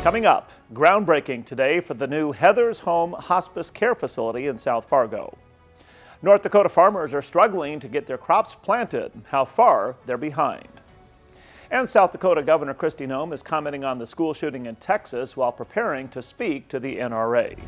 Coming up, groundbreaking today for the new Heather's Home Hospice Care Facility in South Fargo. North Dakota farmers are struggling to get their crops planted, how far they're behind. And South Dakota Governor Kristi Noem is commenting on the school shooting in Texas while preparing to speak to the NRA.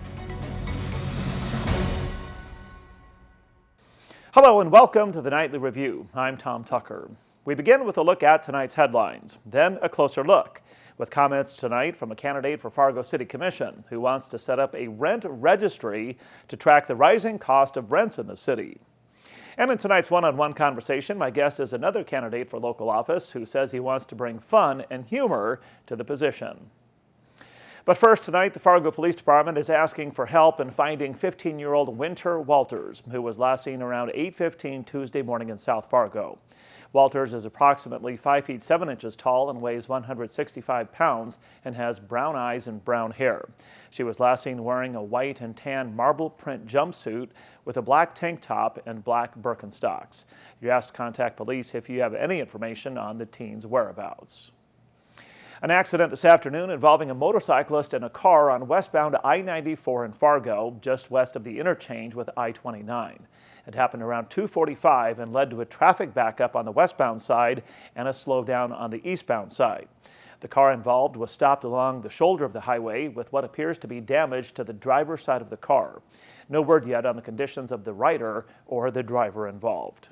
Hello and welcome to the Nightly Review. I'm Tom Tucker. We begin with a look at tonight's headlines, then a closer look, with comments tonight from a candidate for Fargo City Commission who wants to set up a rent registry to track the rising cost of rents in the city. And in tonight's one-on-one conversation, my guest is another candidate for local office who says he wants to bring fun and humor to the position. But first tonight, the Fargo Police Department is asking for help in finding 15-year-old Winter Walters, who was last seen around 8:15 Tuesday morning in South Fargo. Walters is approximately 5 feet 7 inches tall and weighs 165 pounds and has brown eyes and brown hair. She was last seen wearing a white and tan marble print jumpsuit with a black tank top and black Birkenstocks. You're asked to contact police if you have any information on the teen's whereabouts. An accident this afternoon involving a motorcyclist and a car on westbound I-94 in Fargo, just west of the interchange with I-29. It happened around 2:45 and led to a traffic backup on the westbound side and a slowdown on the eastbound side. The car involved was stopped along the shoulder of the highway with what appears to be damage to the driver's side of the car. No word yet on the conditions of the rider or the driver involved.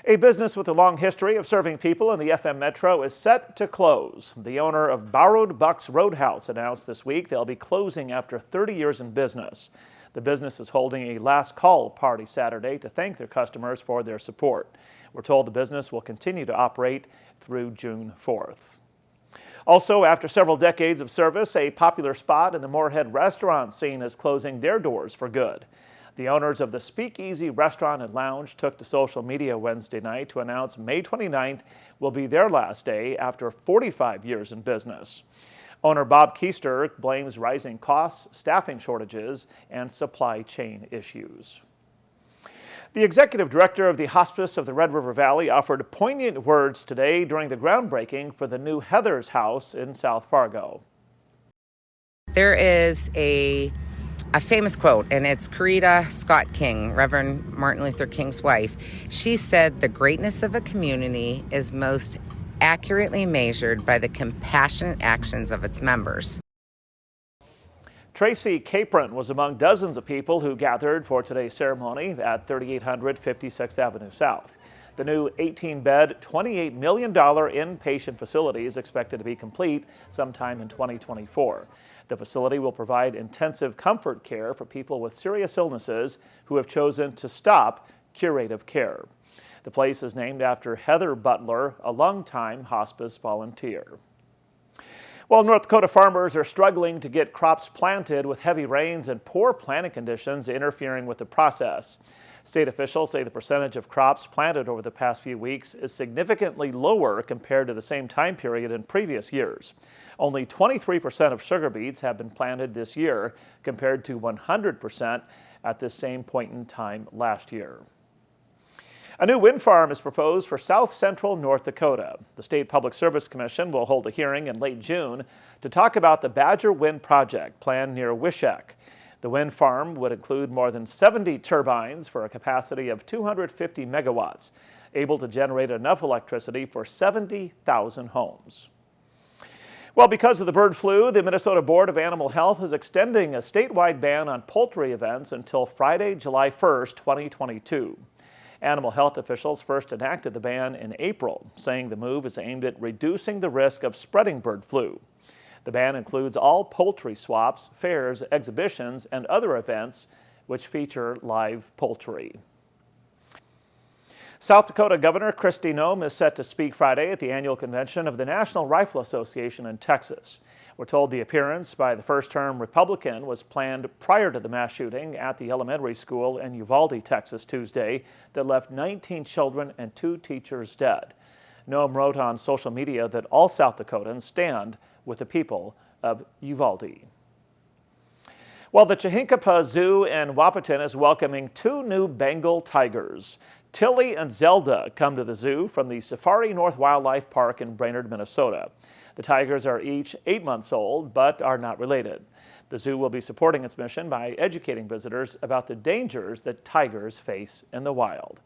A business with a long history of serving people in the FM Metro is set to close. The owner of Borrowed Bucks Roadhouse announced this week they'll be closing after 30 years in business. The business is holding a last call party Saturday to thank their customers for their support. We're told the business will continue to operate through June 4th. Also, after several decades of service, a popular spot in the Moorhead restaurant scene is closing their doors for good. The owners of the Speakeasy restaurant and lounge took to social media Wednesday night to announce May 29th will be their last day after 45 years in business. Owner Bob Keister blames rising costs, staffing shortages, and supply chain issues. The executive director of the Hospice of the Red River Valley offered poignant words today during the groundbreaking for the new Heather's House in South Fargo. There is a famous quote, and it's Coretta Scott King, Reverend Martin Luther King's wife. She said, "The greatness of a community is most accurately measured by the compassionate actions of its members." Tracy Capron was among dozens of people who gathered for today's ceremony at 3800 56th Avenue South. The new 18-bed, $28 million inpatient facility is expected to be complete sometime in 2024. The facility will provide intensive comfort care for people with serious illnesses who have chosen to stop curative care. The place is named after Heather Butler, a longtime hospice volunteer. While North Dakota farmers are struggling to get crops planted with heavy rains and poor planting conditions interfering with the process. State officials say the percentage of crops planted over the past few weeks is significantly lower compared to the same time period in previous years. Only 23% of sugar beets have been planted this year compared to 100% at this same point in time last year. A new wind farm is proposed for south central North Dakota. The State Public Service Commission will hold a hearing in late June to talk about the Badger Wind Project planned near Wishek. The wind farm would include more than 70 turbines for a capacity of 250 megawatts, able to generate enough electricity for 70,000 homes. Well, because of the bird flu, the Minnesota Board of Animal Health is extending a statewide ban on poultry events until Friday, July 1st, 2022. Animal health officials first enacted the ban in April, saying the move is aimed at reducing the risk of spreading bird flu. The ban includes all poultry swaps, fairs, exhibitions, and other events which feature live poultry. South Dakota Governor Kristi Noem is set to speak Friday at the annual convention of the National Rifle Association in Texas. We're told the appearance by the first-term Republican was planned prior to the mass shooting at the elementary school in Uvalde, Texas, Tuesday that left 19 children and 2 teachers dead. Noem wrote on social media that all South Dakotans stand with the people of Uvalde. Well, the Chihinkapah Zoo in Wahpeton is welcoming 2 new Bengal Tigers. Tilly and Zelda come to the zoo from the Safari North Wildlife Park in Brainerd, Minnesota. The tigers are each 8 months old, but are not related. The zoo will be supporting its mission by educating visitors about the dangers that tigers face in the wild.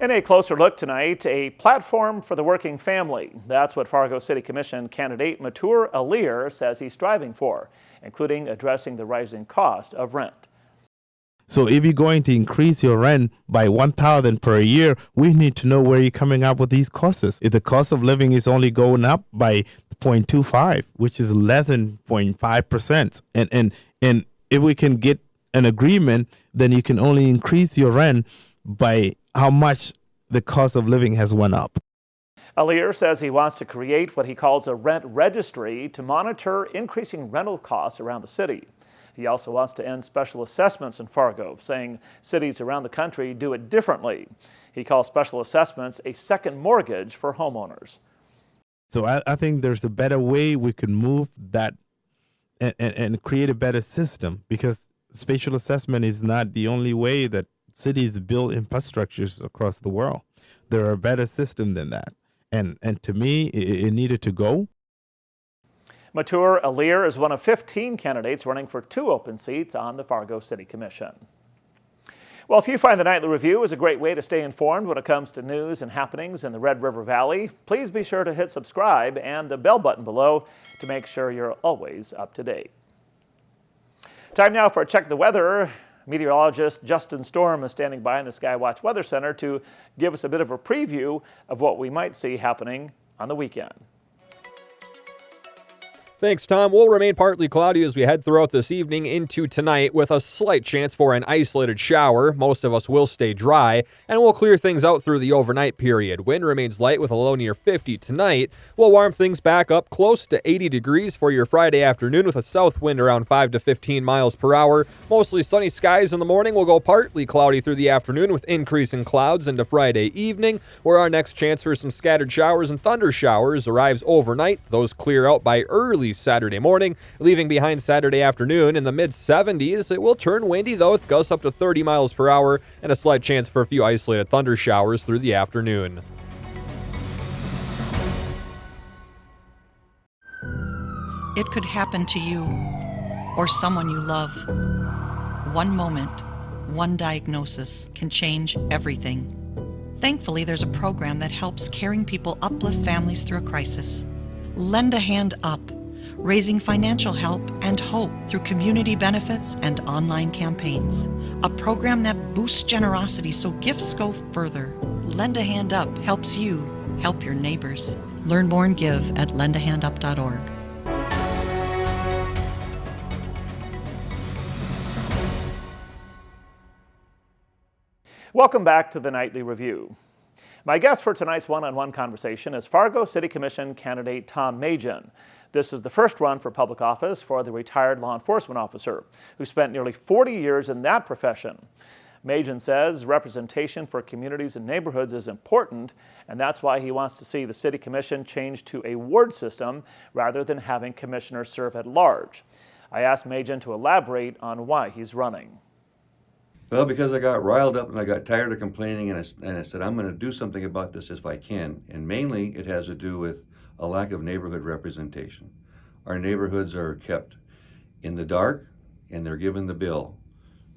In a closer look tonight, a platform for the working family. That's what Fargo City Commission candidate Matour Alier says he's striving for, including addressing the rising cost of rent. So if you're going to increase your rent by $1,000 per year, we need to know where you're coming up with these costs. If the cost of living is only going up by 0.25, which is less than 0.5%, and if we can get an agreement, then you can only increase your rent by how much the cost of living has went up. Alier says he wants to create what he calls a rent registry to monitor increasing rental costs around the city. He also wants to end special assessments in Fargo, saying cities around the country do it differently. He calls special assessments a second mortgage for homeowners. So I think there's a better way we could move that and create a better system, because spatial assessment is not the only way that cities build infrastructures across the world. There are a better system than that. And to me, it needed to go. Matour Alier is one of 15 candidates running for 2 open seats on the Fargo City Commission. Well, if you find the Nightly Review is a great way to stay informed when it comes to news and happenings in the Red River Valley, please be sure to hit subscribe and the bell button below to make sure you're always up to date. Time now for a check of the weather. Meteorologist Justin Storm is standing by in the Skywatch Weather Center to give us a bit of a preview of what we might see happening on the weekend. Thanks, Tom. We'll remain partly cloudy as we head throughout this evening into tonight with a slight chance for an isolated shower. Most of us will stay dry, and we'll clear things out through the overnight period. Wind remains light with a low near 50 tonight. We'll warm things back up close to 80 degrees for your Friday afternoon with a south wind around 5 to 15 miles per hour. Mostly sunny skies in the morning. We'll go partly cloudy through the afternoon with increasing clouds into Friday evening, where our next chance for some scattered showers and thunder showers arrives overnight. Those clear out by early Saturday morning, leaving behind Saturday afternoon in the mid-70s. It will turn windy, though, with gusts up to 30 miles per hour and a slight chance for a few isolated thunder showers through the afternoon. It could happen to you or someone you love. One moment, one diagnosis can change everything. Thankfully, there's a program that helps caring people uplift families through a crisis. Lend a Hand Up, raising financial help and hope through community benefits and online campaigns. A program that boosts generosity so gifts go further. Lend a Hand Up helps you help your neighbors. Learn more and give at lendahandup.org. Welcome back to the Nightly Review. My guest for tonight's one-on-one conversation is Fargo City Commission candidate Tom Magin. This is the first run for public office for the retired law enforcement officer who spent nearly 40 years in that profession. Magin says representation for communities and neighborhoods is important, and that's why he wants to see the City Commission change to a ward system rather than having commissioners serve at large. I asked Magin to elaborate on why he's running. Well, because I got riled up and I got tired of complaining, and I said, I'm going to do something about this if I can. And mainly it has to do with a lack of neighborhood representation. Our neighborhoods are kept in the dark and they're given the bill.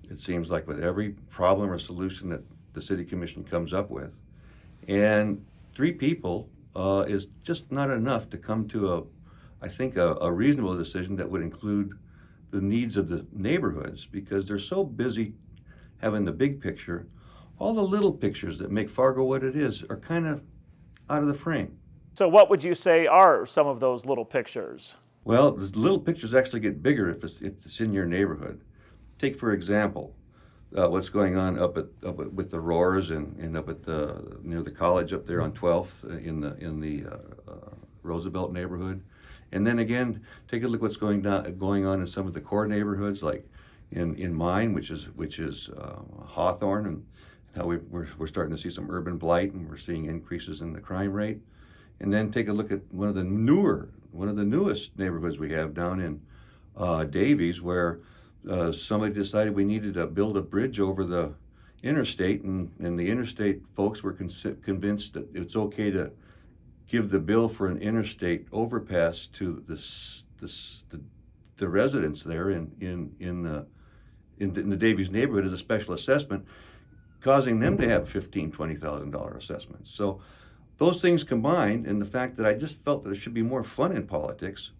It seems like with every problem or solution that the City Commission comes up with. And 3 people is just not enough to come to a reasonable decision that would include the needs of the neighborhoods, because they're so busy having the big picture. All the little pictures that make Fargo what it is are kind of out of the frame. So what would you say are some of those little pictures? Well, the little pictures actually get bigger if it's in your neighborhood. Take, for example, what's going on up with the Roars and up at near the college up there on 12th in the Roosevelt neighborhood. And then again, take a look what's going on in some of the core neighborhoods, like in mine, which is Hawthorne, and how we're starting to see some urban blight, and we're seeing increases in the crime rate. And then take a look at one of the newest neighborhoods we have down in Davies, where somebody decided we needed to build a bridge over the interstate, and the interstate folks were convinced that it's okay to give the bill for an interstate overpass to the residents there in the Davies neighborhood as a special assessment, causing them to have $15,000-$20,000 assessments. So those things combined, and the fact that I just felt that there should be more fun in politics,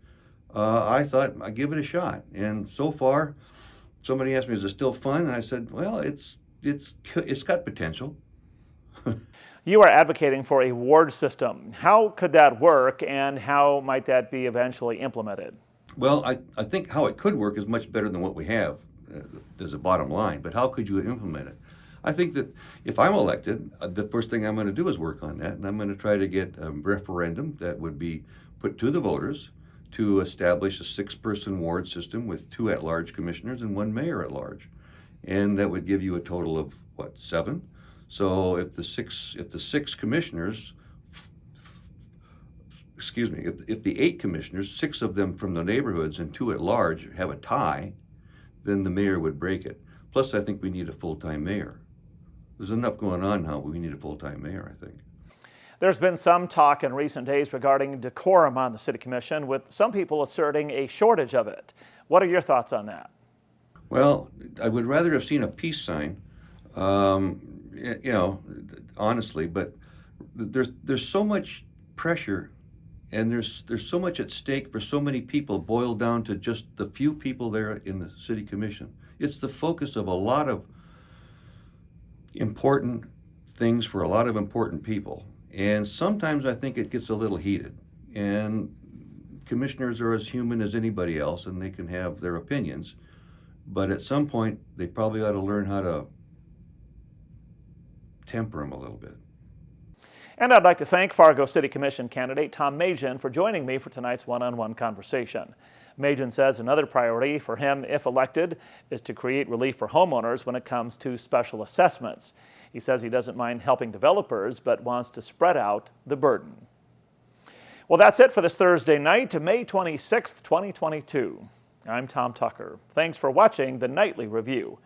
I thought I'd give it a shot. And so far, somebody asked me, is it still fun? And I said, well, it's got potential. You are advocating for a ward system. How could that work, and how might that be eventually implemented? Well, I think how it could work is much better than what we have as a bottom line, but how could you implement it? I think that if I'm elected, the first thing I'm going to do is work on that, and I'm going to try to get a referendum that would be put to the voters to establish a 6-person ward system with 2 at-large commissioners and 1 mayor at large. And that would give you a total of, 7? So if the six commissioners, if the 8 commissioners, 6 of them from the neighborhoods and 2 at large have a tie, then the mayor would break it. Plus, I think we need a full-time mayor. There's enough going on now. We need a full-time mayor, I think. There's been some talk in recent days regarding decorum on the City Commission, with some people asserting a shortage of it. What are your thoughts on that? Well, I would rather have seen a peace sign, honestly, but there's so much pressure, and there's so much at stake for so many people, boiled down to just the few people there in the City Commission. It's the focus of a lot of important things for a lot of important people. And sometimes I think it gets a little heated. And commissioners are as human as anybody else, and they can have their opinions. But at some point, they probably ought to learn how to temper them a little bit. And I'd like to thank Fargo City Commission candidate Tom Magin for joining me for tonight's one-on-one conversation. Magin says another priority for him, if elected, is to create relief for homeowners when it comes to special assessments. He says he doesn't mind helping developers, but wants to spread out the burden. Well, that's it for this Thursday night, May 26th, 2022. I'm Tom Tucker. Thanks for watching the Nightly Review.